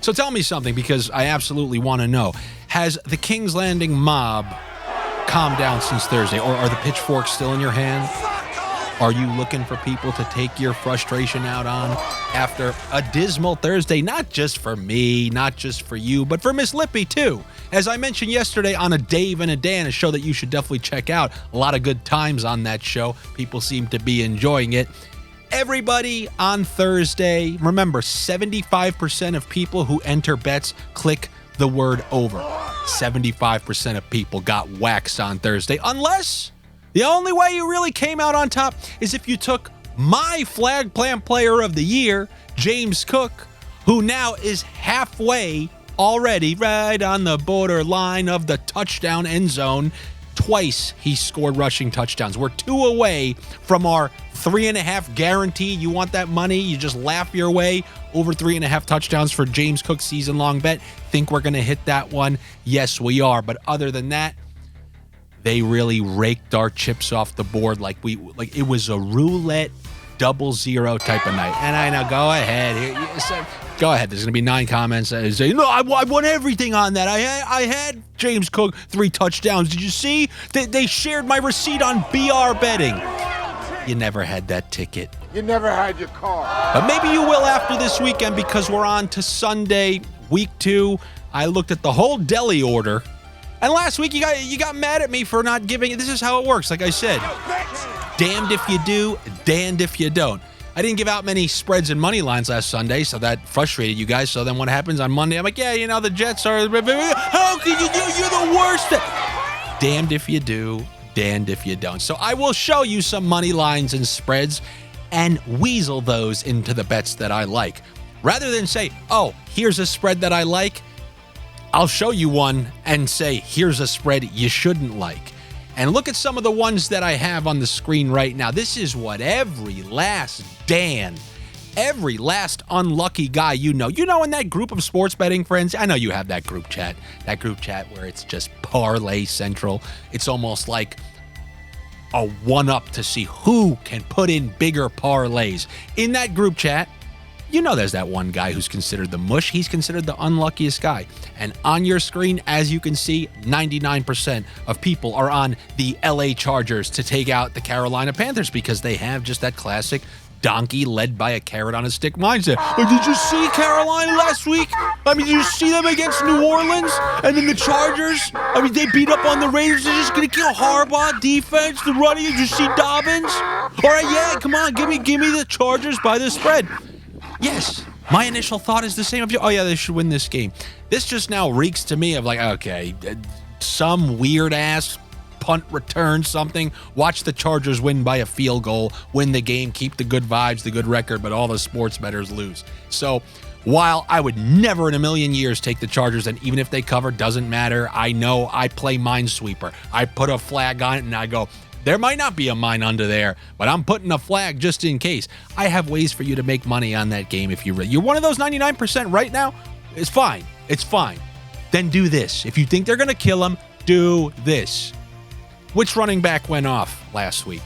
So tell me something, because I absolutely want to know. Has the King's Landing mob calmed down since Thursday, or are the pitchforks still in your hand? Are you looking for people to take your frustration out on after a dismal Thursday? Not just for me, not just for you, but for Miss Lippy too. As I mentioned yesterday on a Dave and a Dan, a show that you should definitely check out. A lot of good times on that show. People seem to be enjoying it. Everybody on Thursday, remember, 75% of people who enter bets click the word over. 75% of people got waxed on Thursday, unless the only way you really came out on top is if you took my flag plant player of the year, James Cook, who now is halfway already, right on the borderline of the touchdown end zone. Twice he scored rushing touchdowns. We're 2 away from our 3.5 guarantee. You want that money? You just laugh your way over 3.5 touchdowns for James Cook's season-long bet. Think we're going to hit that one? Yes, we are. But other than that, they really raked our chips off the board like it was a roulette 00 type of night. And I know, go ahead. Go ahead. There's going to be 9 comments that say, no, I won everything on that. I had James Cook 3 touchdowns. Did you see? They shared my receipt on BR betting. You never had that ticket. You never had your car. But maybe you will after this weekend, because we're on to Sunday, week 2. I looked at the whole deli order. And last week, you got mad at me for not giving it. This is how it works. Like I said, damned if you do, damned if you don't. I didn't give out many spreads and money lines last Sunday, so that frustrated you guys. So then what happens on Monday? I'm like, yeah, the Jets are... How can you do? You're the worst. Damned if you do, damned if you don't. So I will show you some money lines and spreads and weasel those into the bets that I like. Rather than say, oh, here's a spread that I like, I'll show you one and say, here's a spread you shouldn't like. And look at some of the ones that I have on the screen right now. This is what every last Dan, every last unlucky guy you know in that group of sports betting friends, I know you have that group chat where it's just parlay central. It's almost like a one-up to see who can put in bigger parlays. In that group chat, there's that one guy who's considered the mush. He's considered the unluckiest guy. And on your screen, as you can see, 99% of people are on the LA Chargers to take out the Carolina Panthers because they have just that classic donkey led by a carrot on a stick mindset. Did you see Carolina last week? Did you see them against New Orleans? And then the Chargers? They beat up on the Raiders. They're just going to kill Harbaugh defense, the running. Did you see Dobbins? All right, yeah, come on, give me the Chargers by the spread. Yes, my initial thought is the same of you. Oh, yeah, they should win this game. This just now reeks to me of like, okay, some weird-ass punt return, something. Watch the Chargers win by a field goal, win the game, keep the good vibes, the good record, but all the sports bettors lose. So while I would never in a million years take the Chargers, and even if they cover, doesn't matter. I know I play Minesweeper. I put a flag on it, and I go, there might not be a mine under there, but I'm putting a flag just in case. I have ways for you to make money on that game if you're one of those 99% right now. It's fine. It's fine. Then do this. If you think they're going to kill him, do this. Which running back went off last week?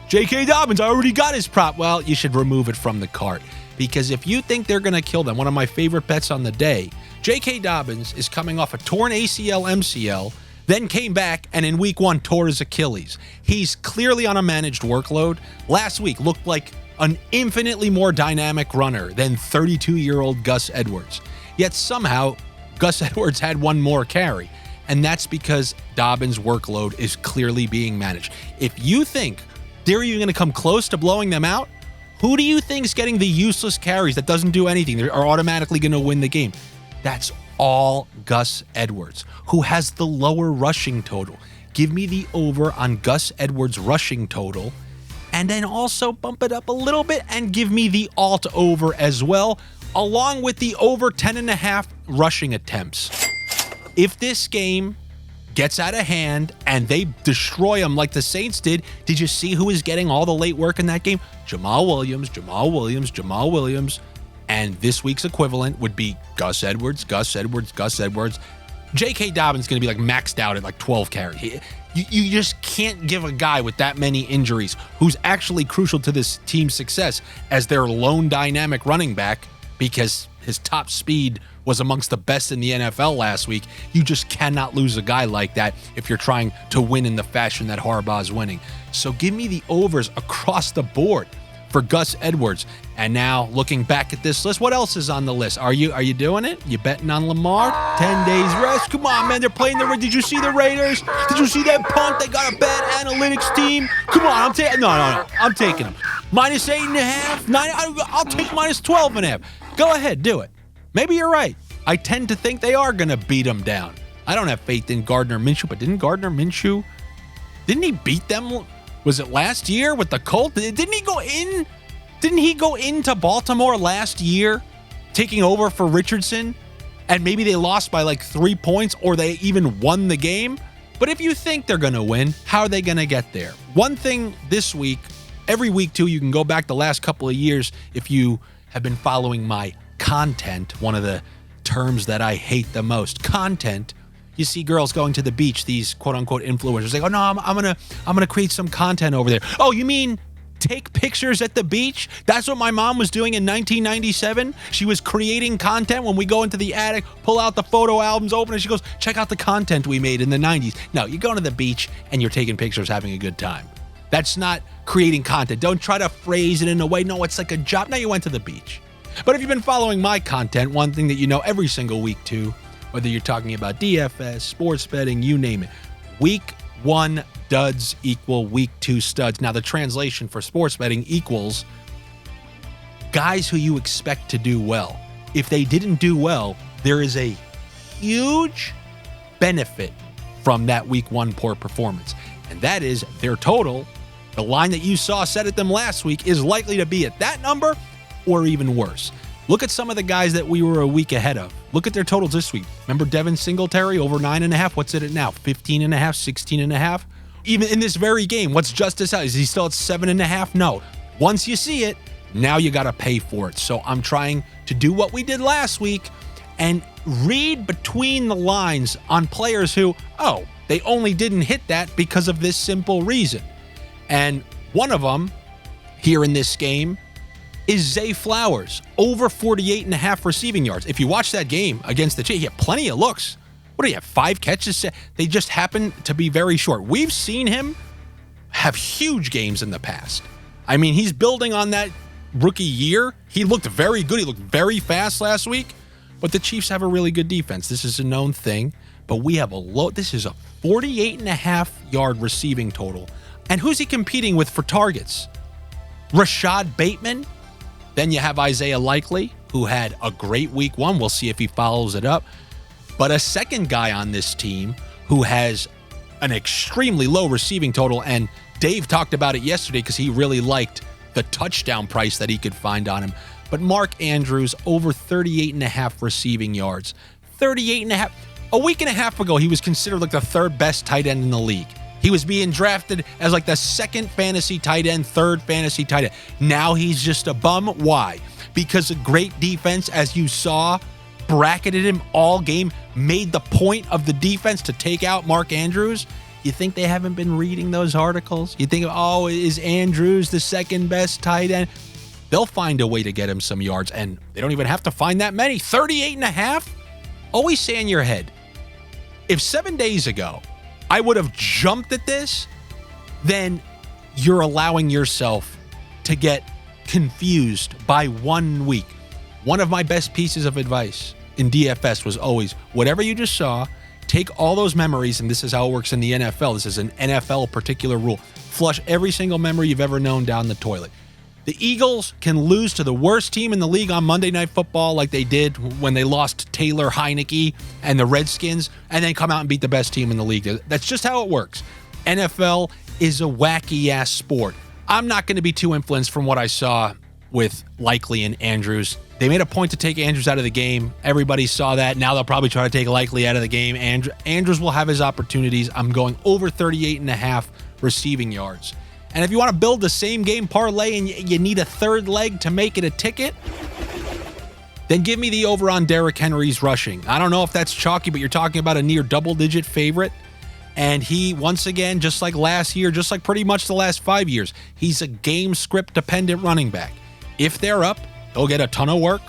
J.K. Dobbins. I already got his prop. Well, you should remove it from the cart, because if you think they're going to kill them, one of my favorite bets on the day, J.K. Dobbins is coming off a torn ACL, MCL, then came back and in week 1 tore his Achilles. He's clearly on a managed workload. Last week looked like an infinitely more dynamic runner than 32-year-old Gus Edwards. Yet somehow, Gus Edwards had one more carry. And that's because Dobbins' workload is clearly being managed. If you think they're even going to come close to blowing them out, who do you think is getting the useless carries that doesn't do anything? They are automatically going to win the game. That's all Gus Edwards, who has the lower rushing total. Give me the over on Gus Edwards' rushing total, and then also bump it up a little bit and give me the alt over as well, along with the over 10.5 rushing attempts. If this game gets out of hand and they destroy them like the Saints did you see who was getting all the late work in that game? Jamal Williams. And this week's equivalent would be Gus Edwards. J.K. Dobbins is going to be like maxed out at like 12 carries. You just can't give a guy with that many injuries, who's actually crucial to this team's success as their lone dynamic running back, because his top speed was amongst the best in the NFL last week. You just cannot lose a guy like that if you're trying to win in the fashion that Harbaugh's winning. So give me the overs across the board for Gus Edwards. And now looking back at this list, what else is on the list? Are you doing it? You betting on Lamar? 10 days rest? Come on, man. They're playing Did you see the Raiders? Did you see that punt? They got a bad analytics team. Come on, I'm taking. No. I'm taking them. -8.5. 9. I'll take -12.5. Go ahead, do it. Maybe you're right. I tend to think they are going to beat them down. I don't have faith in Gardner Minshew, but didn't he beat them? Was it last year with the Colts? Didn't he go into Baltimore last year, taking over for Richardson? And maybe they lost by like 3 points, or they even won the game. But if you think they're going to win, how are they going to get there? One thing this week, every week too, you can go back the last couple of years if you have been following my content, one of the terms that I hate the most, content. You see girls going to the beach, these quote-unquote influencers. They go, no, I'm gonna create some content over there. Oh, you mean take pictures at the beach? That's what my mom was doing in 1997. She was creating content when we go into the attic, pull out the photo albums, open it. She goes, check out the content we made in the 90s. No, you're going to the beach and you're taking pictures, having a good time. That's not creating content. Don't try to phrase it in a way, no, it's like a job. No, you went to the beach. But if you've been following my content, one thing that you know every single week too, whether you're talking about DFS, sports betting, you name it, week 1 duds equal week 2 studs. Now, the translation for sports betting equals guys who you expect to do well. If they didn't do well, there is a huge benefit from that week 1 poor performance. And that is their total. The line that you saw set at them last week is likely to be at that number or even worse. Look at some of the guys that we were a week ahead of. Look at their totals this week. Remember Devin Singletary over 9.5? What's it at now? 15.5, 16.5? Even in this very game, what's Justice high? Is he still at 7.5? No. Once you see it, now you got to pay for it. So I'm trying to do what we did last week and read between the lines on players who, they only didn't hit that because of this simple reason. And one of them here in this game is Zay Flowers, over 48.5 receiving yards. If you watch that game against the Chiefs, he had plenty of looks. What do you have, 5 catches? They just happen to be very short. We've seen him have huge games in the past. I mean, he's building on that rookie year. He looked very good. He looked very fast last week. But the Chiefs have a really good defense. This is a known thing. But we have this is a 48.5 yard receiving total. And who's he competing with for targets? Rashad Bateman? Then you have Isaiah Likely, who had a great week 1. We'll see if he follows it up. But a second guy on this team who has an extremely low receiving total, and Dave talked about it yesterday because he really liked the touchdown price that he could find on him. But Mark Andrews, over 38.5 receiving yards. 38.5. A week and a half ago, he was considered like the 3rd best tight end in the league. He was being drafted as like the 2nd fantasy tight end, 3rd fantasy tight end. Now he's just a bum. Why? Because a great defense, as you saw, bracketed him all game, made the point of the defense to take out Mark Andrews. You think they haven't been reading those articles? You think, is Andrews the 2nd best tight end? They'll find a way to get him some yards, and they don't even have to find that many. 38.5? Always say in your head, if 7 days ago I would have jumped at this, then you're allowing yourself to get confused by 1 week. One of my best pieces of advice in DFS was always, whatever you just saw, take all those memories, and this is how it works in the NFL. This is an NFL particular rule. Flush every single memory you've ever known down the toilet. The Eagles can lose to the worst team in the league on Monday Night Football like they did when they lost to Taylor Heineke and the Redskins, and then come out and beat the best team in the league. That's just how it works. NFL is a wacky-ass sport. I'm not going to be too influenced from what I saw with Likely and Andrews. They made a point to take Andrews out of the game. Everybody saw that. Now they'll probably try to take Likely out of the game. Andrews will have his opportunities. I'm going over 38.5 receiving yards. And if you want to build the same game parlay and you need a 3rd leg to make it a ticket, then give me the over on Derrick Henry's rushing. I don't know if that's chalky, but you're talking about a near double-digit favorite. And he, once again, just like last year, just like pretty much the last 5 years, he's a game script-dependent running back. If they're up, he'll get a ton of work.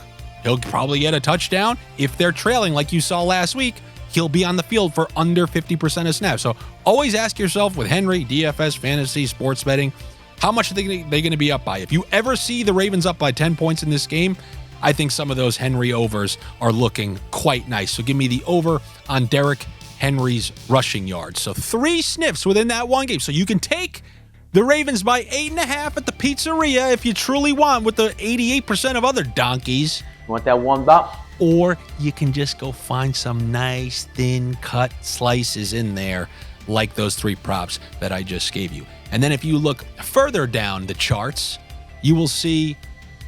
He'll probably get a touchdown. If they're trailing like you saw last week, he'll be on the field for under 50% of snaps. So always ask yourself with Henry, DFS, fantasy, sports betting, how much are they going to be up by? If you ever see the Ravens up by 10 points in this game, I think some of those Henry overs are looking quite nice. So give me the over on Derrick Henry's rushing yards. So 3 sniffs within that one game. So you can take the Ravens by 8.5 at the pizzeria if you truly want with the 88% of other donkeys. You want that warmed up? Or you can just go find some nice thin cut slices in there like those 3 props that I just gave you. And then if you look further down the charts, you will see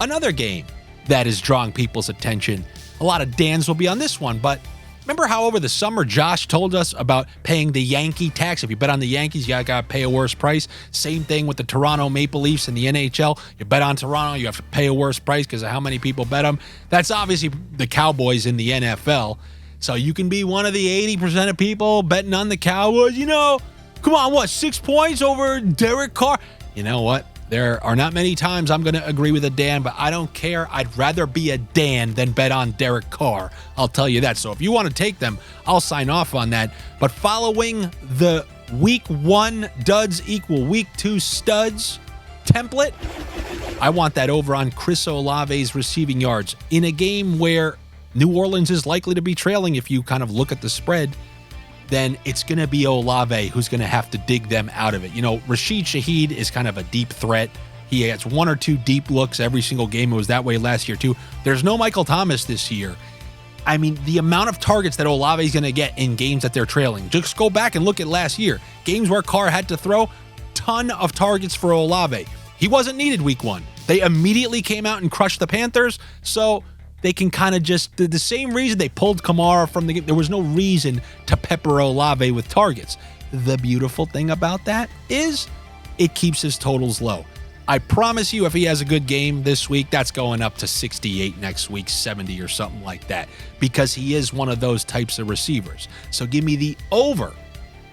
another game that is drawing people's attention. A lot of Dan's will be on this one, but remember how over the summer Josh told us about paying the Yankee tax? If you bet on the Yankees, you got to pay a worse price. Same thing with the Toronto Maple Leafs in the NHL. You bet on Toronto, you have to pay a worse price because of how many people bet them. That's obviously the Cowboys in the NFL. So you can be one of the 80% of people betting on the Cowboys. You know, come on, what, 6 points over Derek Carr? You know what? There are not many times I'm going to agree with a Dan, but I don't care. I'd rather be a Dan than bet on Derek Carr. I'll tell you that. So if you want to take them, I'll sign off on that. But following the week 1 duds equal week 2 studs template, I want that over on Chris Olave's receiving yards in a game where New Orleans is likely to be trailing. If you kind of look at the spread, then it's going to be Olave who's going to have to dig them out of it. You know, Rashid Shaheed is kind of a deep threat. He gets 1 or 2 deep looks every single game. It was that way last year, too. There's no Michael Thomas this year. I mean, the amount of targets that Olave is going to get in games that they're trailing. Just go back and look at last year. Games where Carr had to throw, ton of targets for Olave. He wasn't needed week 1. They immediately came out and crushed the Panthers, so they can kind of just, the same reason they pulled Kamara from the game. There was no reason to pepper Olave with targets. The beautiful thing about that is it keeps his totals low. I promise you, if he has a good game this week, that's going up to 68 next week, 70 or something like that, because he is one of those types of receivers. So give me the over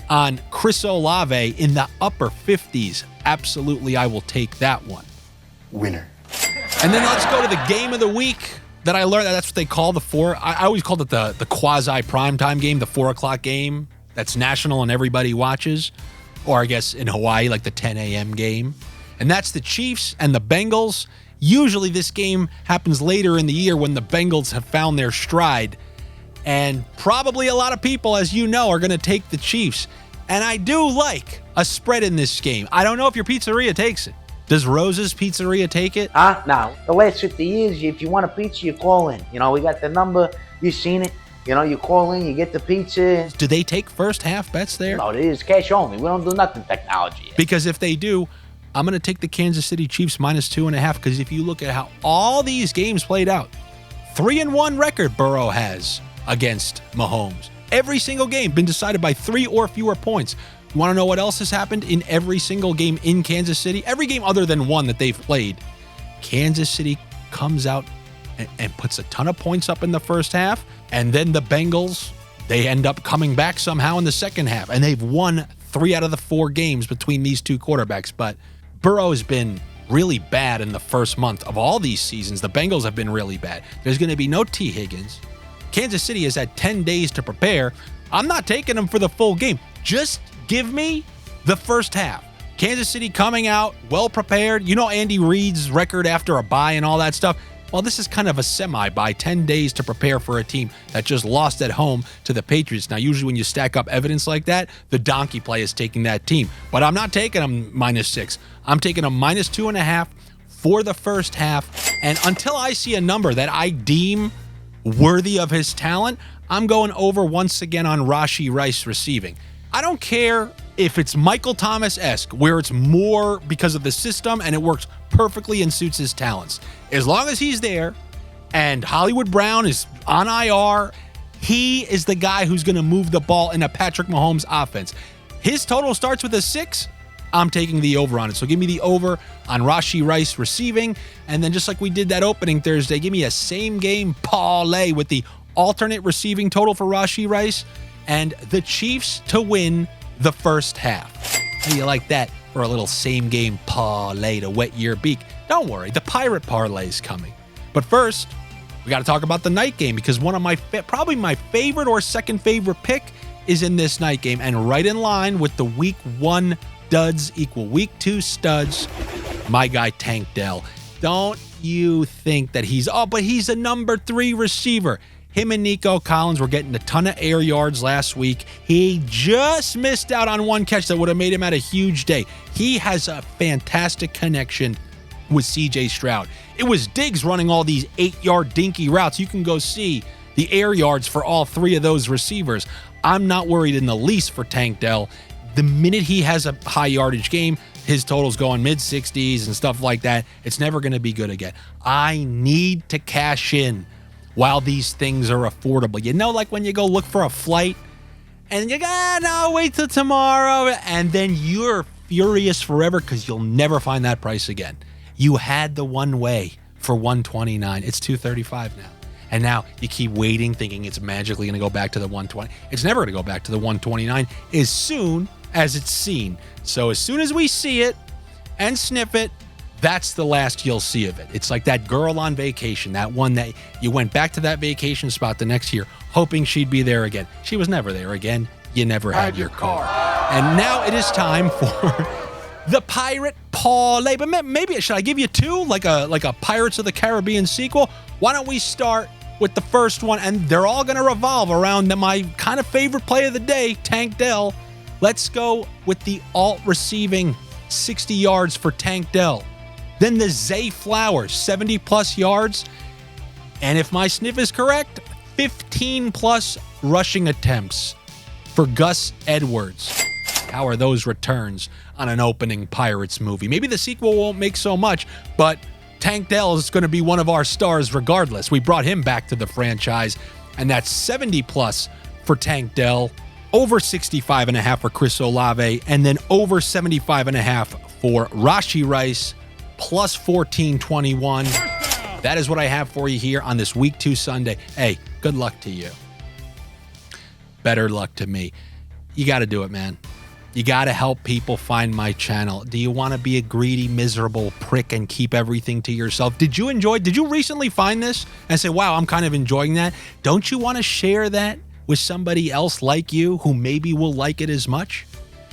on Chris Olave in the upper 50s. Absolutely, I will take that one. Winner. And then let's go to the game of the week that I learned. That's what they call I always called it the quasi primetime game, the 4 o'clock game that's national and everybody watches. Or I guess in Hawaii, like the 10 a.m. game. And that's the Chiefs and the Bengals. Usually this game happens later in the year when the Bengals have found their stride. And probably a lot of people, as you know, are going to take the Chiefs. And I do like a spread in this game. I don't know if your pizzeria takes it. Does Rose's Pizzeria take it? No. The last 50 years, if you want a pizza, you call in. You know, we got the number. You've seen it. You know, you call in, you get the pizza. Do they take first half bets there? No, it is cash only. We don't do nothing technology yet. Because if they do, I'm going to take the Kansas City Chiefs minus 2.5, because if you look at how all these games played out, 3-1 record Burrow has against Mahomes. Every single game been decided by 3 or fewer points. You want to know what else has happened in every single game in Kansas City? Every game other than one that they've played. Kansas City comes out and puts a ton of points up in the first half, and then the Bengals, they end up coming back somehow in the second half, and they've won 3 out of the 4 games between these 2 quarterbacks. But Burrow has been really bad in the first month of all these seasons. The Bengals have been really bad. There's going to be no T. Higgins. Kansas City has had 10 days to prepare. I'm not taking them for the full game. Just give me the first half. Kansas City coming out well prepared. You know Andy Reid's record after a bye and all that stuff. Well, this is kind of a semi-bye, 10 days to prepare for a team that just lost at home to the Patriots. Now, usually when you stack up evidence like that, the donkey play is taking that team. But I'm not taking them -6. I'm taking them -2.5 for the first half. And until I see a number that I deem worthy of his talent, I'm going over once again on R.Rice receiving. I don't care if it's Michael Thomas-esque, where it's more because of the system and it works perfectly and suits his talents. As long as he's there and Hollywood Brown is on IR, he is the guy who's going to move the ball in a Patrick Mahomes offense. His total starts with a 6. I'm taking the over on it. So give me the over on R.Rice receiving. And then just like we did that opening Thursday, give me a same game parlay with the alternate receiving total for R.Rice and the Chiefs to win the first half. How do you like that for a little same game parlay to wet your beak? Don't worry, the Pirate Parlay is coming. But first, We got to talk about the night game because one of my probably my favorite or second favorite pick is in this night game, and right in line with the week 1 duds equal week 2 studs, my guy Tank Dell. Don't you think that but he's a number 3 receiver. Him and Nico Collins were getting a ton of air yards last week. He just missed out on one catch that would have made him had a huge day. He has a fantastic connection with CJ Stroud. It was Diggs running all these 8-yard dinky routes. You can go see the air yards for all 3 of those receivers. I'm not worried in the least for Tank Dell. The minute he has a high yardage game, his totals go in mid-60s and stuff like that. It's never going to be good again. I need to cash in while these things are affordable. You know, like when you go look for a flight and you go, no, wait till tomorrow. And then you're furious forever because you'll never find that price again. You had the one way for $129. It's $235 now. And now you keep waiting, thinking it's magically going to go back to the $120. It's never going to go back to the $129 as soon as it's seen. So as soon as we see it and sniff it, that's the last you'll see of it. It's like that girl on vacation, that one that you went back to that vacation spot the next year, hoping she'd be there again. She was never there again. You never had your car. And now it is time for the Pirate Parlay. But maybe should I give you 2, like a Pirates of the Caribbean sequel? Why don't we start with the first one, and they're all going to revolve around my kind of favorite play of the day, Tank Dell. Let's go with the alt receiving 60 yards for Tank Dell. Then the Zay Flowers, 70-plus yards. And if my sniff is correct, 15-plus rushing attempts for Gus Edwards. How are those returns on an opening Pirates movie? Maybe the sequel won't make so much, but Tank Dell is going to be one of our stars regardless. We brought him back to the franchise, and that's 70-plus for Tank Dell, over 65.5 for Chris Olave, and then over 75.5 for R.Rice, plus 1421. That is what I have for you here on this Week 2 Sunday. Hey, good luck to you. Better luck to me. You got to do it, man. You got to help people find my channel. Do you want to be a greedy, miserable prick and keep everything to yourself? Did you recently find this and say, wow, I'm kind of enjoying that? Don't you want to share that with somebody else like you who maybe will like it as much?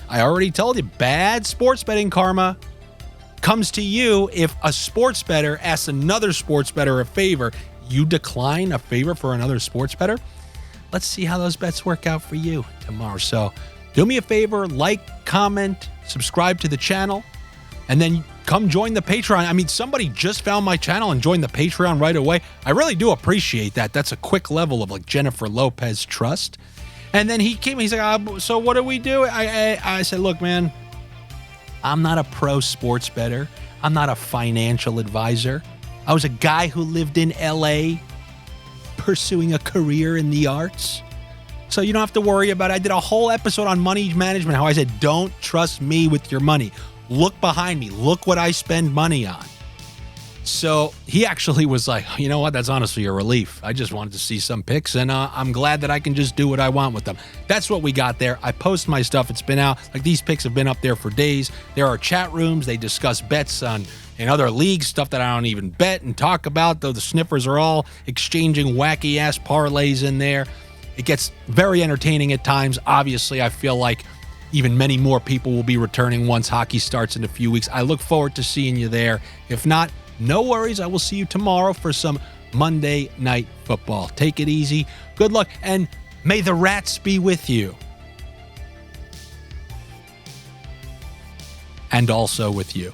I already told you, bad sports betting karma comes to you if a sports bettor asks another sports bettor a favor. You decline a favor for another sports bettor? Let's see how those bets work out for you tomorrow. So do me a favor, like, comment, subscribe to the channel, and then come join the Patreon. I mean, somebody just found my channel and joined the Patreon right away. I really do appreciate that. That's a quick level of like Jennifer Lopez trust. And then he's like, so what do we do? I said, look, man, I'm not a pro sports bettor. I'm not a financial advisor. I was a guy who lived in LA pursuing a career in the arts. So you don't have to worry about it. I did a whole episode on money management, how I said, don't trust me with your money. Look behind me. Look what I spend money on. So he actually was like, you know what? That's honestly a relief. I just wanted to see some picks, and I'm glad that I can just do what I want with them. That's what we got there. I post my stuff. It's been out. Like, these picks have been up there for days. There are chat rooms. They discuss bets in other leagues, stuff that I don't even bet and talk about, though the sniffers are all exchanging wacky-ass parlays in there. It gets very entertaining at times. Obviously, I feel like even many more people will be returning once hockey starts in a few weeks. I look forward to seeing you there. If not, no worries. I will see you tomorrow for some Monday Night Football. Take it easy. Good luck, and may the rats be with you. And also with you.